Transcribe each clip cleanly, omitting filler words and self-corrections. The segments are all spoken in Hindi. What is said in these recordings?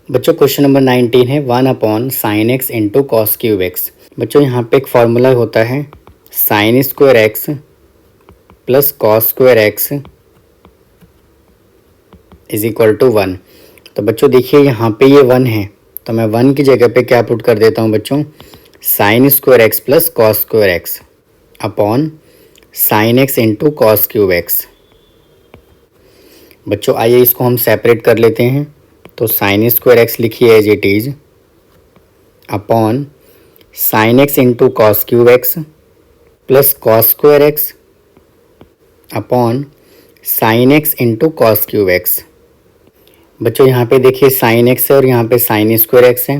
बच्चों क्वेश्चन नंबर 19 है 1/sin x into cos cube x. बच्चों यहाँ पे एक फॉर्मूला होता है sine square x plus cos square x is equal to 1। तो बच्चों देखिए यहाँ पे ये 1 है, तो मैं 1 की जगह पे क्या पुट कर देता हूँ बच्चों, sine square x plus cos square x upon sine x into cos cube x. बच्चों आइए इसको हम सेपरेट कर लेते हैं। तो साइन स्क्वायर एक्स लिखिए as it is upon sine x into cos cube x plus cos square x upon sine x into cos cube x. बच्चों यहाँ पे देखिए साइन एक्स है और यहाँ पे साइन स्क्वायर एक्स है,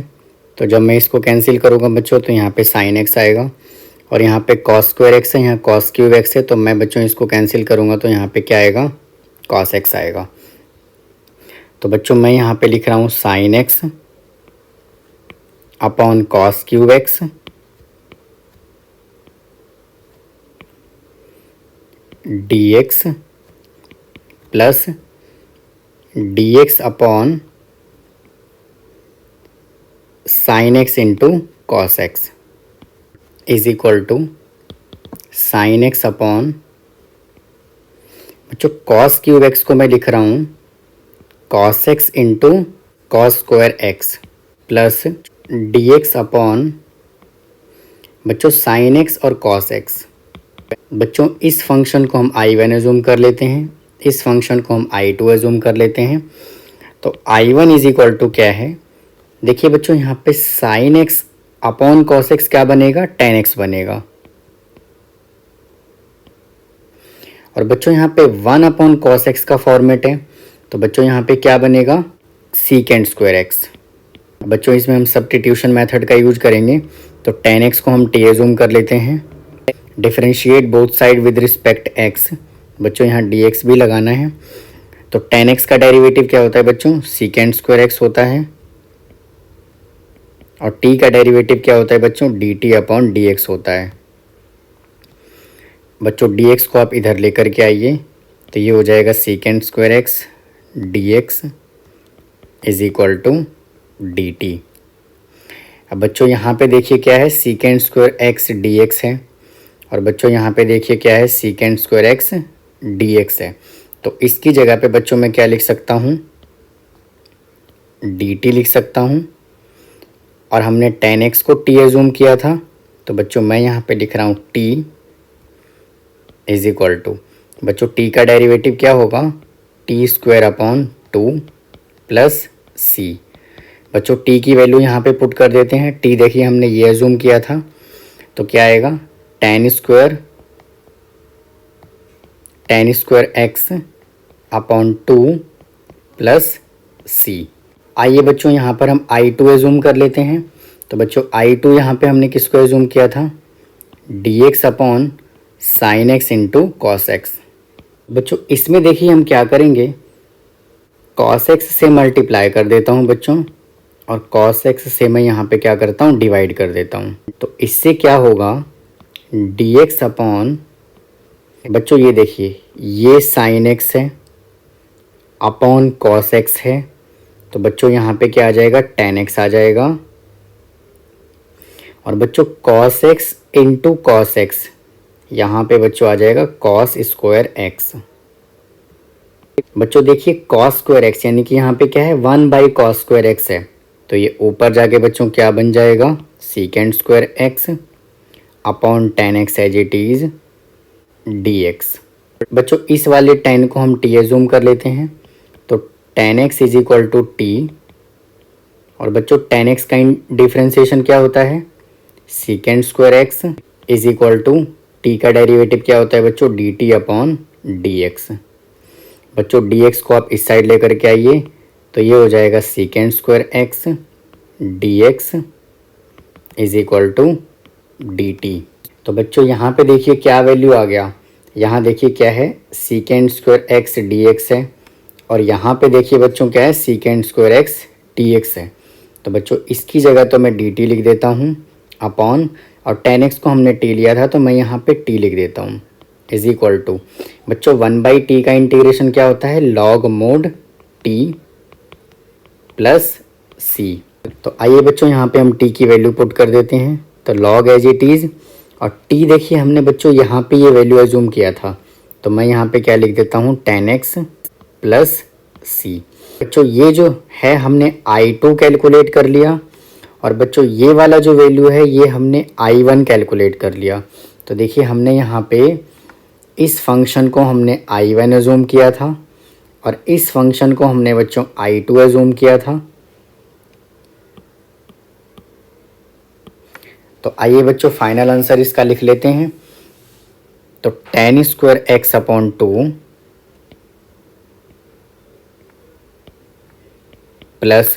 तो जब मैं इसको कैंसिल करूँगा बच्चों तो यहाँ पे साइन एक्स आएगा और यहाँ पे कॉस स्क्वायर एक्स है, यहाँ कॉस क्यूब एक्स है, तो मैं बच्चों इसको कैंसिल करूँगा तो यहाँ पे क्या आएगा, कॉस एक्स आएगा। तो बच्चों मैं यहाँ पे लिख रहा हूँ sine x upon cos cube x D x plus d x upon sine x into cos x is equal to sine x upon बच्चों कॉस क्यूब एक्स को मैं लिख रहा हूँ cos x into cos square x plus d x upon बच्चों साइन एक्स और कॉस एक्स। बच्चों इस फंक्शन को हम I1 एज्यूम कर लेते हैं, इस फंक्शन को हम I2 एज्यूम कर लेते हैं। तो I1 इज इक्वल टू क्या है, देखिए बच्चों यहाँ पे sign x upon cos x क्या बनेगा, टेन एक्स बनेगा। और बच्चों यहाँ पे 1 अपॉन कॉस एक्स का फॉर्मेट है, तो बच्चों यहाँ पे क्या बनेगा, सीकेंड स्क्वायर एक्स। बच्चों इसमें हम सब्स्टिट्यूशन मेथड का यूज करेंगे, तो टेन एक्स को हम टी एज्यूम कर लेते हैं। Differentiate both side with respect X, बच्चों यहाँ डी एक्स भी लगाना है। तो टेन एक्स का डेरिवेटिव क्या होता है बच्चों, सीकेंड स्क्वायर एक्स होता है और टी का डेरिवेटिव क्या होता है बच्चों, d t upon D x होता है। बच्चों डी एक्स को आप इधर लेकर के आइए, तो ये हो जाएगा second square x D x is equal to D t. अब बच्चों यहाँ पे देखिए क्या है, second square x D x है और बच्चों यहाँ पे देखिए क्या है, second square x D x है। तो इसकी जगह पे बच्चों मैं क्या लिख सकता हूँ, डी टी लिख सकता हूँ और हमने टेन एक्स को टी एज्यूम किया था, तो बच्चों मैं यहाँ पे लिख रहा हूँ टी इज इक्वल टू बच्चों टी का डेरिवेटिव क्या होगा, T square upon two plus C. बच्चों टी की वैल्यू यहाँ पे पुट कर देते हैं। टी देखिए हमने ये एज्यूम किया था, तो क्या आएगा, ten square x upon two plus C. आइए बच्चों यहाँ पर हम I2 एज्यूम कर लेते हैं। तो बच्चों I2 यहाँ पे हमने किसको एज्यूम किया था, D x upon sine x into cos x. बच्चों इसमें देखिए हम क्या करेंगे, कॉस एक्स से मल्टीप्लाई कर देता हूँ बच्चों और कॉस एक्स से मैं यहाँ पे क्या करता हूँ, डिवाइड कर देता हूँ। तो इससे क्या होगा, डी एक्स अपॉन बच्चों ये देखिए ये साइन एक्स है अपॉन कॉस एक्स है, तो बच्चों यहाँ पे क्या आ जाएगा, टेन एक्स आ जाएगा और बच्चों cos x into cos x, यहाँ पे बच्चों आ जाएगा कॉस स्क्वायर एक्स। बच्चों देखिए कॉस स्क्वायर एक्स यानी कि यहाँ पे क्या है, 1 बाई कॉस स्क्वायर एक्स है, तो ये ऊपर जाके बच्चों क्या बन जाएगा, second square x upon tan x as it is d x. बच्चों इस वाले टेन को हम टी एज्यूम कर लेते हैं, तो tan x is equal to t और बच्चों टेन एक्स का डिफ्रेंसिएशन क्या होता है, second square x is equal to t का डेरिवेटिव क्या होता है बच्चों, d t upon D x. बच्चों डी एक्स को आप इस साइड लेकर के आइए, तो ये हो जाएगा second square x D x is equal to D T. तो बच्चों यहाँ पे देखिए क्या वैल्यू आ गया, यहाँ देखिए क्या है, second square x D x है और यहाँ पे देखिए बच्चों क्या है, second square x D x है। तो बच्चों इसकी जगह तो मैं डी टी लिख देता हूँ अपॉन, और टेन एक्स को हमने टी लिया था तो मैं यहाँ पे टी लिख देता हूँ इज इक्वल टू बच्चों 1 बाई टी का इंटीग्रेशन क्या होता है, log mode T plus C. तो आइए बच्चों यहाँ पे हम टी की वैल्यू पुट कर देते हैं। तो लॉग एज इट इज़, और टी देखिए हमने बच्चों यहाँ पे ये वैल्यू एज्यूम किया था, तो मैं यहाँ पे क्या लिख देता हूँ 10x प्लस सी। बच्चों ये जो है हमने I2 कैलकुलेट कर लिया, और बच्चों ये वाला जो वैल्यू है ये हमने I1 कैलकुलेट कर लिया। तो देखिए हमने यहाँ पे इस फंक्शन को हमने I1 एज्यूम किया था, और इस फंक्शन को हमने बच्चों I2 एज्यूम किया था। तो आइए बच्चों फाइनल आंसर इसका लिख लेते हैं। तो tan square x upon 2 plus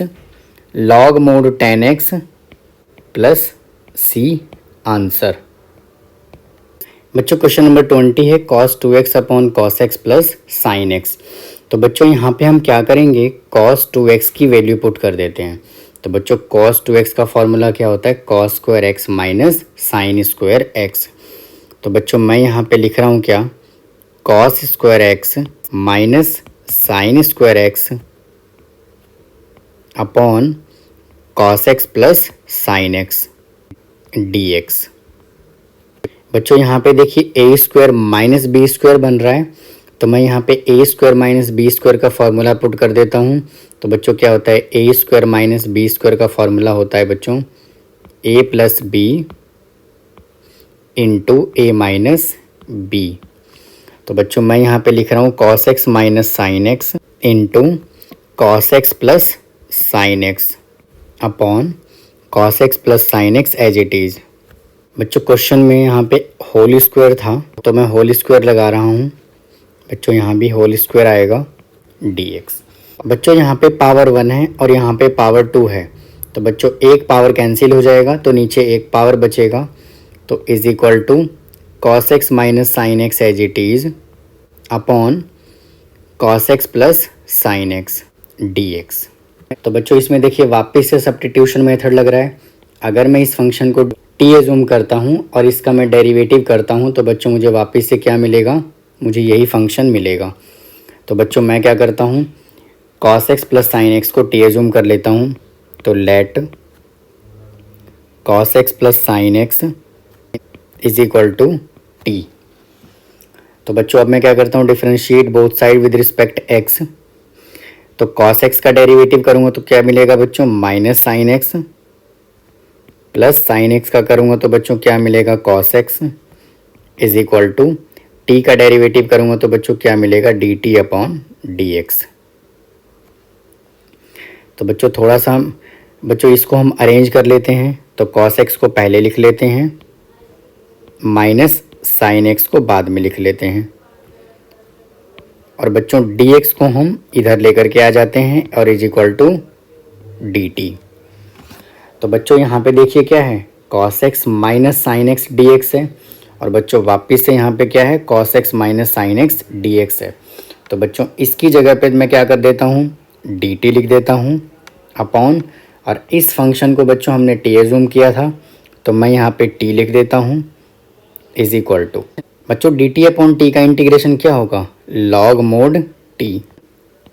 log mod tan x plus सी आंसर। बच्चों क्वेश्चन नंबर 20 है cos 2x अपॉन cos x plus sin x। तो बच्चों यहाँ पे हम क्या करेंगे, cos 2x की वैल्यू पुट कर देते हैं। तो बच्चों cos 2x का फॉर्मूला क्या होता है, cos square X minus sign square X. तो बच्चों मैं यहाँ पे लिख रहा हूँ क्या, cos square X minus sign square x upon cos x plus sine x D x. बच्चों यहाँ पे देखिए ए स्क्वायर माइनस बी स्क्वायर बन रहा है, तो मैं यहाँ पे ए स्क्वायर माइनस बी स्क्वायर का फॉर्मूला पुट कर देता हूँ। तो बच्चों क्या होता है, ए स्क्वायर माइनस बी स्क्वायर का फॉर्मूला होता है बच्चों ए प्लस बी इंटू ए माइनस बी। तो बच्चों मैं यहाँ पे लिख रहा हूँ cos x minus sine x into cos x plus sine x upon cos x plus sine x as it is. बच्चों क्वेश्चन में यहाँ पे होल स्क्वायर था, तो मैं होल स्क्वायर लगा रहा हूँ। बच्चों यहाँ भी होल स्क्वायर आएगा dx। बच्चों यहाँ पे पावर 1 है और यहाँ पे पावर 2 है, तो बच्चों एक पावर कैंसिल हो जाएगा, तो नीचे एक पावर बचेगा। तो is equal to cos x minus sine x as it is upon cos x plus sine x dx। तो बच्चों इसमें देखिए वापस से सब्स्टिट्यूशन मेथड लग रहा है। अगर मैं इस फंक्शन को टी एज्यूम करता हूँ और इसका मैं डेरिवेटिव करता हूँ, तो बच्चों मुझे वापस से क्या मिलेगा, मुझे यही फंक्शन मिलेगा। तो बच्चों मैं क्या करता हूँ, cos x plus sine x को टी एज्यूम कर लेता हूँ। तो let cos x plus sine x is equal to t. तो बच्चों अब मैं क्या करता हूँ, differentiate both side with respect x। तो cos x का डेरिवेटिव करूँगा तो क्या मिलेगा बच्चों, minus sine x plus sine x का करूँगा तो बच्चों क्या मिलेगा, cos x is equal to t का डेरिवेटिव करूँगा तो बच्चों क्या मिलेगा, D t upon D x. तो बच्चों थोड़ा सा बच्चों इसको हम अरेंज कर लेते हैं। तो cos x को पहले लिख लेते हैं, माइनस साइन एक्स को बाद में लिख लेते हैं, और बच्चों dx को हम इधर लेकर के आ जाते हैं और इज इक्वल टू dt। तो बच्चों यहाँ पे देखिए क्या है, cos x minus sine x dx है, और बच्चों वापस से यहाँ पे क्या है, cos x minus sine x dx है। तो बच्चों इसकी जगह पे मैं क्या कर देता हूँ, dt लिख देता हूँ अपॉन, और इस फंक्शन को बच्चों हमने t एज्यूम किया था, तो मैं यहाँ पे t लिख देता हूँ इज इक्वल टू बच्चों dt अपॉन t का इंटीग्रेशन क्या होगा, log mod t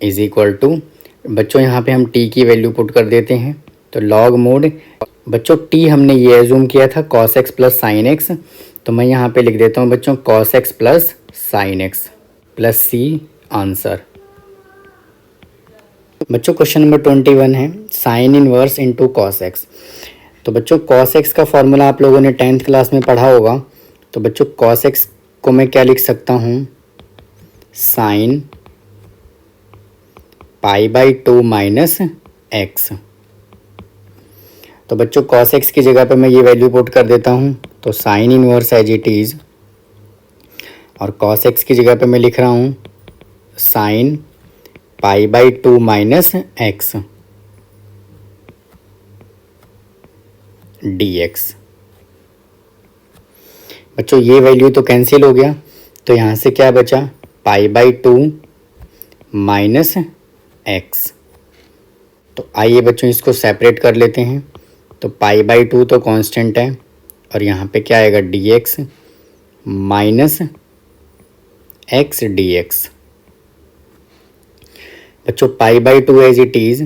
is equal to बच्चों यहाँ पे हम t की वैल्यू पुट कर देते हैं। तो लॉग मोड बच्चों t हमने ये एज्यूम किया था cos x plus sine x, तो मैं यहाँ पे लिख देता हूँ बच्चों cos x plus sine x plus सी आंसर। बच्चों क्वेश्चन नंबर 21 है sine inverse into cos x। तो बच्चों cos x का फॉर्मूला आप लोगों ने 10th क्लास में पढ़ा होगा। तो बच्चों cos x को मैं क्या लिख सकता हूँ, sine pi by 2 minus x. तो बच्चों cos x की जगह पे मैं ये वैल्यू पुट कर देता हूँ। तो sine inverse as it is, और cos x की जगह पे मैं लिख रहा हूँ sine pi by 2 minus x dx। बच्चों ये वैल्यू तो कैंसिल हो गया, तो यहाँ से क्या बचा, पाई बाई 2 माइनस एक्स। तो आइए बच्चों इसको सेपरेट कर लेते हैं। तो पाई बाई 2 तो कांस्टेंट है, और यहाँ पे क्या आएगा, dx माइनस एक्स dx। बच्चों pi by 2 as it is,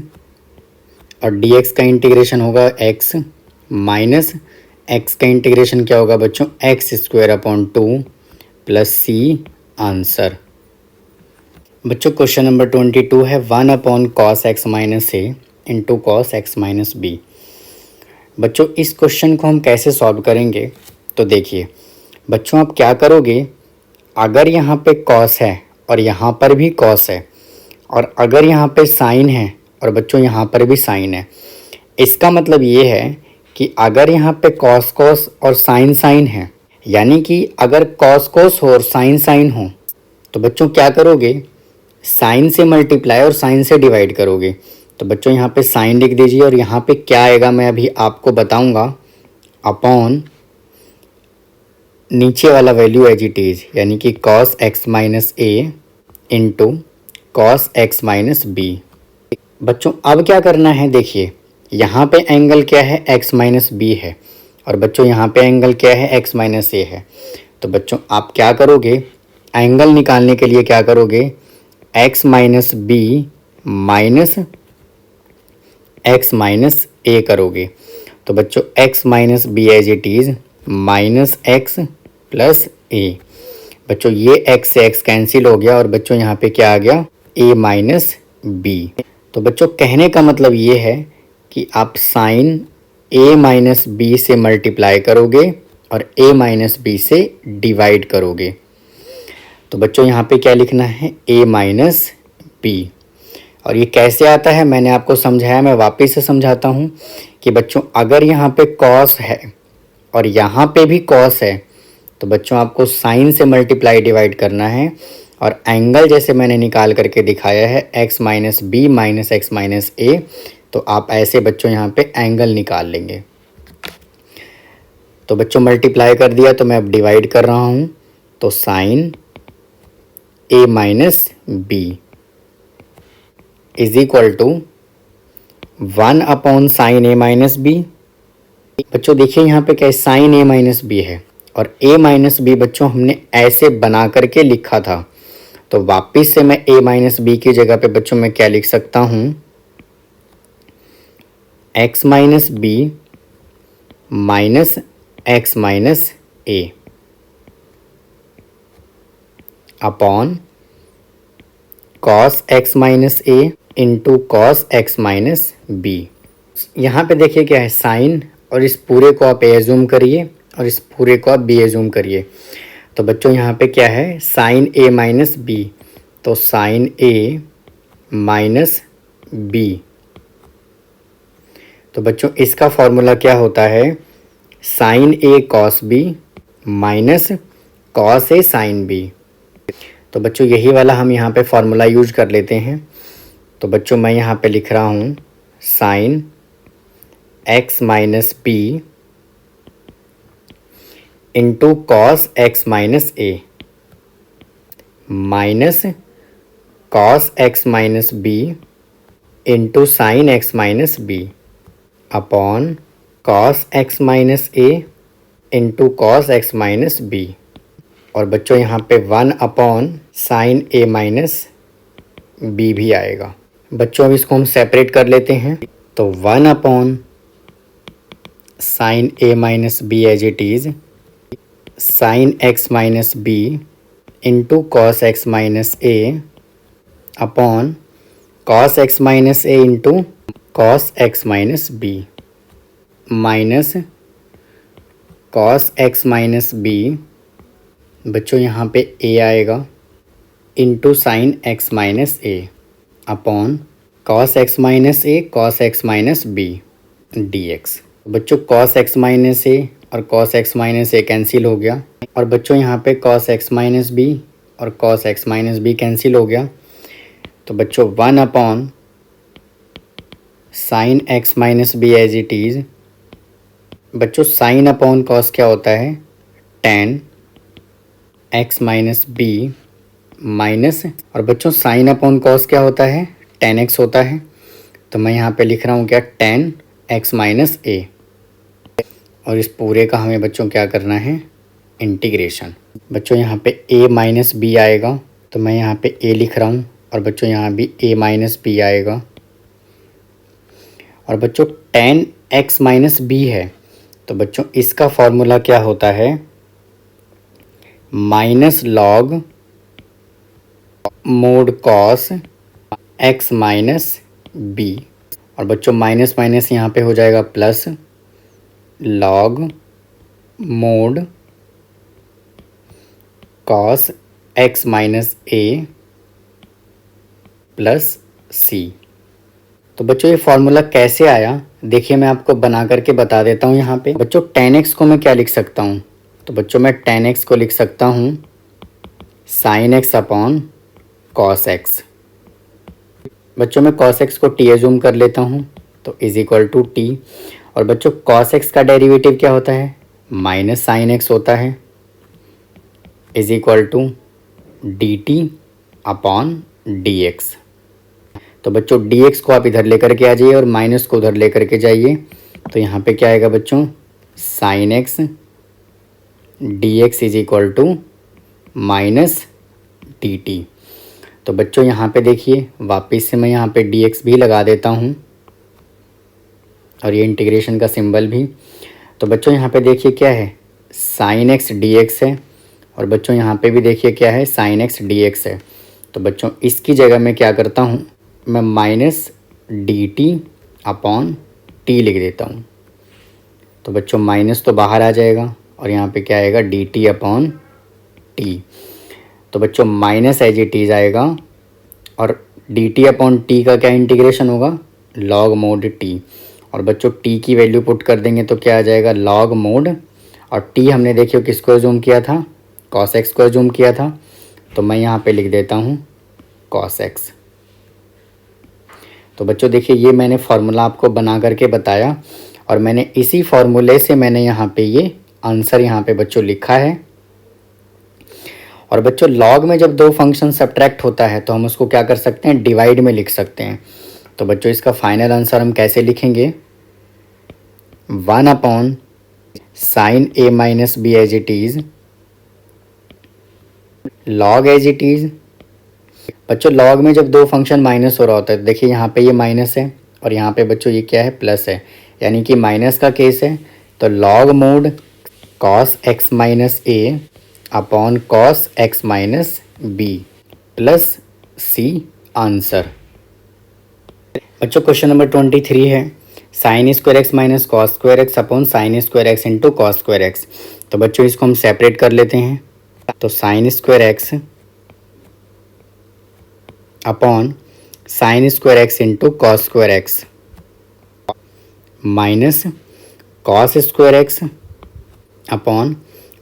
और dx का इंटीग्रेशन होगा x माइनस x का इंटीग्रेशन क्या होगा बच्चों, एक्स स्क्वायर अपॉन 2 प्लस सी आंसर। बच्चों क्वेश्चन नंबर 22 है 1 अपॉन कॉस एक्स माइनस ए into cos x minus B. बच्चों इस क्वेश्चन को हम कैसे सॉल्व करेंगे, तो देखिए बच्चों आप क्या करोगे, अगर यहाँ पे कॉस है और यहाँ पर भी कॉस है और अगर यहाँ पे साइन है और बच्चों यहाँ पर भी साइन है, इसका मतलब ये है कि अगर यहाँ पे कॉस कॉस और साइन साइन है, यानी कि अगर कॉस कॉस हो और साइन साइन हो, तो बच्चों क्या करोगे, साइन से मल्टीप्लाई और साइन से डिवाइड करोगे। तो बच्चों यहाँ पे साइन लिख दीजिए और यहाँ पे क्या आएगा मैं अभी आपको बताऊँगा, अपॉन नीचे वाला वैल्यू एज इट इज़, यानी कि कॉस एक्स माइनस ए into cos x minus B. बच्चों अब क्या करना है, देखिए यहाँ पे एंगल क्या है, एक्स माइनस बी है और बच्चों यहाँ पे एंगल क्या है, एक्स माइनस ए है। तो बच्चों आप क्या करोगे, एंगल निकालने के लिए क्या करोगे, X minus B minus X minus A करोगे। तो बच्चों X minus B as it is minus X plus A. बच्चों ये एक्स से एक्स कैंसिल हो गया और बच्चों यहाँ पे क्या आ गया, ए माइनस बी। तो बच्चों कहने का मतलब ये है कि आप साइन ए माइनस बी से मल्टीप्लाई करोगे और ए माइनस बी से डिवाइड करोगे। तो बच्चों यहाँ पे क्या लिखना है, ए माइनस बी। और ये कैसे आता है मैंने आपको समझाया, मैं वापस से समझाता हूँ कि बच्चों अगर यहाँ पे कॉस है और यहाँ पे भी कॉस है, तो बच्चों आपको साइन से मल्टीप्लाई डिवाइड करना है और एंगल जैसे मैंने निकाल करके दिखाया है X minus B minus X minus A, तो आप ऐसे बच्चों यहाँ पे एंगल निकाल लेंगे। तो बच्चों मल्टीप्लाई कर दिया तो मैं अब डिवाइड कर रहा हूँ, तो sine A minus b is equal to 1 upon sine A minus B. बच्चों देखिए यहाँ पे क्या है, साइन ए माइनस बी है और ए माइनस बी बच्चों हमने ऐसे बना करके लिखा था। तो वापस से मैं ए माइनस बी की जगह पे बच्चों मैं क्या लिख सकता हूँ, X minus B minus X minus A upon cos x minus A into cos x minus B. यहाँ पे देखिए क्या है, साइन और इस पूरे को आप एज्यूम करिए और इस पूरे को आप बी एज्यूम करिए। तो बच्चों यहाँ पे क्या है, साइन ए माइनस बी, तो साइन ए माइनस बी। तो बच्चों इसका फॉर्मूला क्या होता है, sign A cos B minus cos A sine B. तो बच्चों यही वाला हम यहाँ पे फॉर्मूला यूज कर लेते हैं। तो बच्चों मैं यहाँ पे लिख रहा हूँ sine x minus B into cos x minus A minus cos x minus B into sine x minus B upon cos x minus A into cos x minus B. और बच्चों यहाँ पे 1 अपॉन साइन ए माइनस बी भी आएगा। बच्चों अब इसको हम सेपरेट कर लेते हैं। तो 1 upon sine A minus B as it is sine x minus B into cos x minus A upon cos x minus A into cos x minus B minus cos x minus B. बच्चों यहाँ पे ए आएगा into sine x minus A upon cos x minus A cos x minus B D x. बच्चों कॉस एक्स माइनस ए और cos x minus A cancel हो गया और बच्चों यहाँ पे कॉस एक्स माइनस बी और cos x minus b cancel हो गया। तो बच्चों 1 upon sine x minus B as it is. बच्चों साइन अपॉन कॉस क्या होता है, tan x minus B minus, और बच्चों साइन अपॉन कॉस क्या होता है, टेन एक्स होता है। तो मैं यहाँ पे लिख रहा हूँ क्या, टेन एक्स माइनस ए। और इस पूरे का हमें बच्चों क्या करना है, इंटीग्रेशन। बच्चों यहाँ पे a माइनस बी आएगा, तो मैं यहाँ पे a लिख रहा हूँ और बच्चों यहाँ भी a माइनस बी आएगा। और बच्चों टेन एक्स माइनस बी है, तो बच्चों इसका फॉर्मूला क्या होता है, minus log mod cos x minus B. और बच्चों माइनस माइनस यहाँ पे हो जाएगा plus log mod cos x minus A plus C. तो बच्चों ये फॉर्मूला कैसे आया, देखिए मैं आपको बना करके बता देता हूँ। यहाँ पे बच्चों tan x को मैं क्या लिख सकता हूँ, तो बच्चों मैं tan x को लिख सकता हूँ sin x upon cos x। बच्चों मैं cos x को t एज्यूम कर लेता हूँ, तो इज इक्वल टू टी। और बच्चों cos x का डेरिवेटिव क्या होता है, माइनस साइन x होता है, is equal to D t upon D x. तो बच्चों dx को आप इधर लेकर के आ जाइए और माइनस को उधर लेकर के जाइए, तो यहाँ पे क्या आएगा बच्चों, sine x D x is equal to minus d T. तो बच्चों यहाँ पे देखिए वापस से मैं यहाँ पे dx भी लगा देता हूँ और ये इंटीग्रेशन का सिंबल भी। तो बच्चों यहाँ पे देखिए क्या है, साइन एक्स डी एक्स है, और बच्चों यहाँ पे भी देखिए क्या है, साइन एक्स डी एक्स है। तो बच्चों इसकी जगह मैं क्या करता हूँ, मैं minus d t upon T लिख देता हूँ। तो बच्चों माइनस तो बाहर आ जाएगा और यहाँ पे क्या आएगा, डी टी अपॉन टी। तो बच्चों माइनस एज इट इज़ आएगा और डी टी अपॉन टी का क्या इंटीग्रेशन होगा, लॉग मोड टी। और बच्चों टी की वैल्यू पुट कर देंगे तो क्या आ जाएगा, लॉग मोड, और टी हमने देखिए किसको एज्यूम किया था, कॉस एक्स को एज्यूम किया था। तो मैं यहाँ पे लिख देता हूँ कॉस एक्स। तो बच्चों देखिए ये मैंने फार्मूला आपको बना करके बताया और मैंने इसी फार्मूले से मैंने यहाँ पे ये आंसर यहाँ पे बच्चों लिखा है। और बच्चों लॉग में जब दो फंक्शन सब्ट्रैक्ट होता है तो हम उसको क्या कर सकते हैं, डिवाइड में लिख सकते हैं। तो बच्चों इसका फाइनल आंसर हम कैसे लिखेंगे, 1 upon sine A minus B as it is log as it is. बच्चों लॉग में जब दो फंक्शन माइनस हो रहा होता है तो देखिए यहाँ पे ये माइनस है और यहाँ पे बच्चों ये क्या है, प्लस है, यानी कि माइनस का केस है। तो log mod cos x minus A upon cos x minus B plus C answer. बच्चों क्वेश्चन नंबर 23 है, sine square X minus cos square x upon sine square X into cos square X. तो बच्चों इसको हम सेपरेट कर लेते हैं। तो sine square x upon sine square X into cos square X minus cos square x upon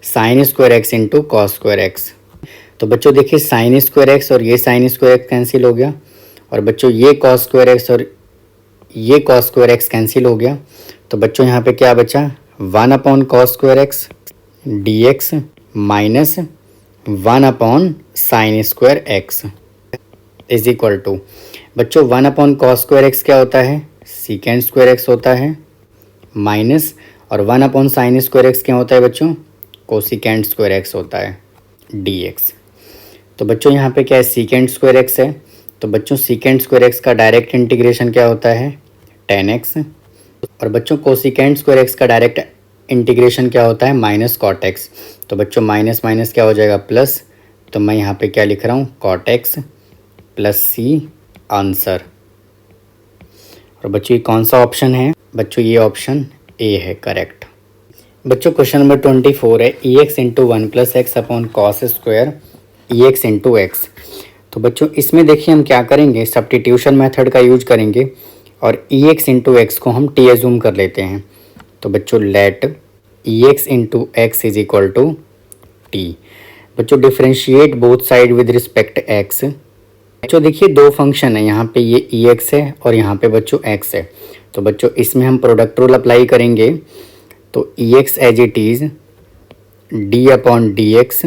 sine square X into cos square X. तो बच्चों देखिए साइन स्क्वायर एक्स और ये साइन स्क्वायर एक्स कैंसिल हो गया, और बच्चों ये कॉस स्क्वायर एक्स और ये कॉस स्क्वायर एक्स कैंसिल हो गया। तो बच्चों यहाँ पे क्या बचा, 1 upon cos square x D x minus 1 upon sine square x is equal to, बच्चों 1 अपॉन कॉस स्क्वायर एक्स क्या होता है, सीकेंड स्क्वायर एक्स होता है, माइनस और 1 अपॉन साइन स्क्वायर एक्स क्या होता है बच्चों, कोसिकेंड स्क्वायर एक्स होता है डी एक्स। तो बच्चों यहाँ पे क्या है, सीकेंड स्क्वायर एक्स है, तो बच्चों सीकेंड स्क्वायर एक्स का डायरेक्ट इंटीग्रेशन क्या होता है, टेन एक्स। और बच्चों कोसिकेंड स्क्वायर एक्स का डायरेक्ट इंटीग्रेशन क्या होता है, माइनस कॉट एक्स। तो बच्चों माइनस माइनस क्या हो जाएगा, प्लस। तो मैं यहाँ पे क्या लिख रहा हूँ, कॉट एक्स प्लस सी आंसर। और बच्चों ये कौन सा ऑप्शन है, बच्चों ये ऑप्शन ए है करेक्ट। बच्चों क्वेश्चन नंबर 24 है, E X into one plus X upon cos square E X into X. तो बच्चों इसमें देखिए हम क्या करेंगे, सब्स्टिट्यूशन मेथड का यूज करेंगे और ई एक्स इंटू एक्स को हम टी एज्यूम कर लेते हैं। तो बच्चों let E X into X is equal to T. बच्चों differentiate both side with respect X. बच्चों देखिए दो फंक्शन है, यहाँ पे ये ई एक्स है और यहाँ पे बच्चों एक्स है। तो बच्चों इसमें हम प्रोडक्ट रूल अप्लाई करेंगे। तो E X as it is D upon D X,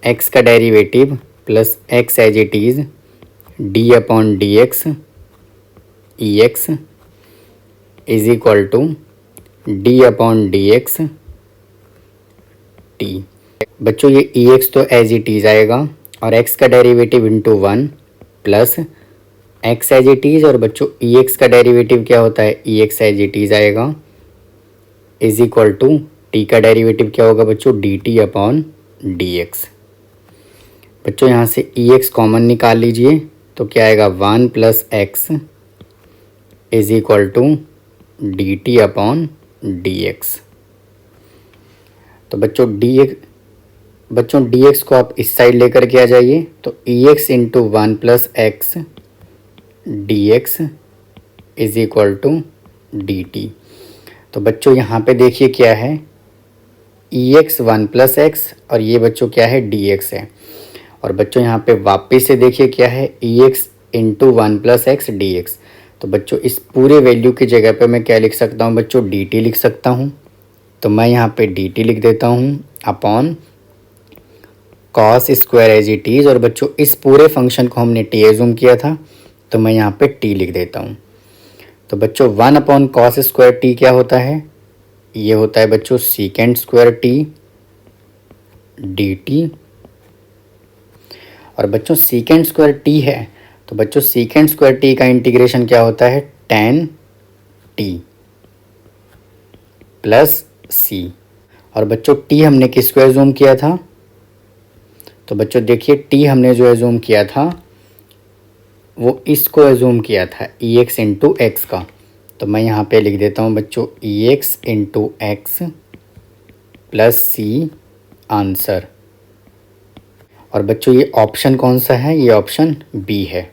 X का derivative plus X as it is D upon D X E X is equal to D upon D X T. बच्चों ये ई एक्स तो एज इट इज़ आएगा और एक्स का derivative into one plus X as it is, और बच्चों ई एक्स का डेरिवेटिव क्या होता है, E X as it is आएगा, इज इक्वल टू टी का डेरिवेटिव क्या होगा बच्चों, d t upon D x. बच्चों यहाँ से ई एक्स कॉमन निकाल लीजिए, तो क्या आएगा, 1 plus x is equal to D t upon D x. तो बच्चों डी एक्स को आप इस साइड लेकर के आ जाइए, तो E X into 1 plus X D x is equal to D T. तो बच्चों यहाँ पे देखिए क्या है, ई एक्स 1 प्लस एक्स, और ये बच्चों क्या है, डी एक्स है। और बच्चों यहाँ पे वापस से देखिए क्या है, E X into 1 plus X D x. तो बच्चों इस पूरे वैल्यू की जगह पे मैं क्या लिख सकता हूँ बच्चों, डी टी लिख सकता हूँ। तो मैं यहाँ पे डी टी लिख देता हूँ upon cos square as it is, और बच्चों इस पूरे फंक्शन को हमने टी एज्यूम किया था, तो मैं यहाँ पे टी लिख देता हूँ। तो बच्चों 1 अपॉन कॉस स्क्वायर टी क्या होता है, ये होता है बच्चों secant square T D T. और बच्चों सीकेंड स्क्वायर टी है, तो बच्चों सीकेंड स्क्वायर टी का इंटीग्रेशन क्या होता है, टेन टी प्लस सी। और बच्चों टी हमने किसको एज्यूम किया था, तो बच्चों देखिए टी हमने जो एज्यूम किया था वो इसको एज्यूम किया था, ई एक्स इंटू एक्स का। तो मैं यहाँ पे लिख देता हूँ बच्चों E X into X plus सी आंसर। और बच्चों ये ऑप्शन कौन सा है, ये ऑप्शन बी है।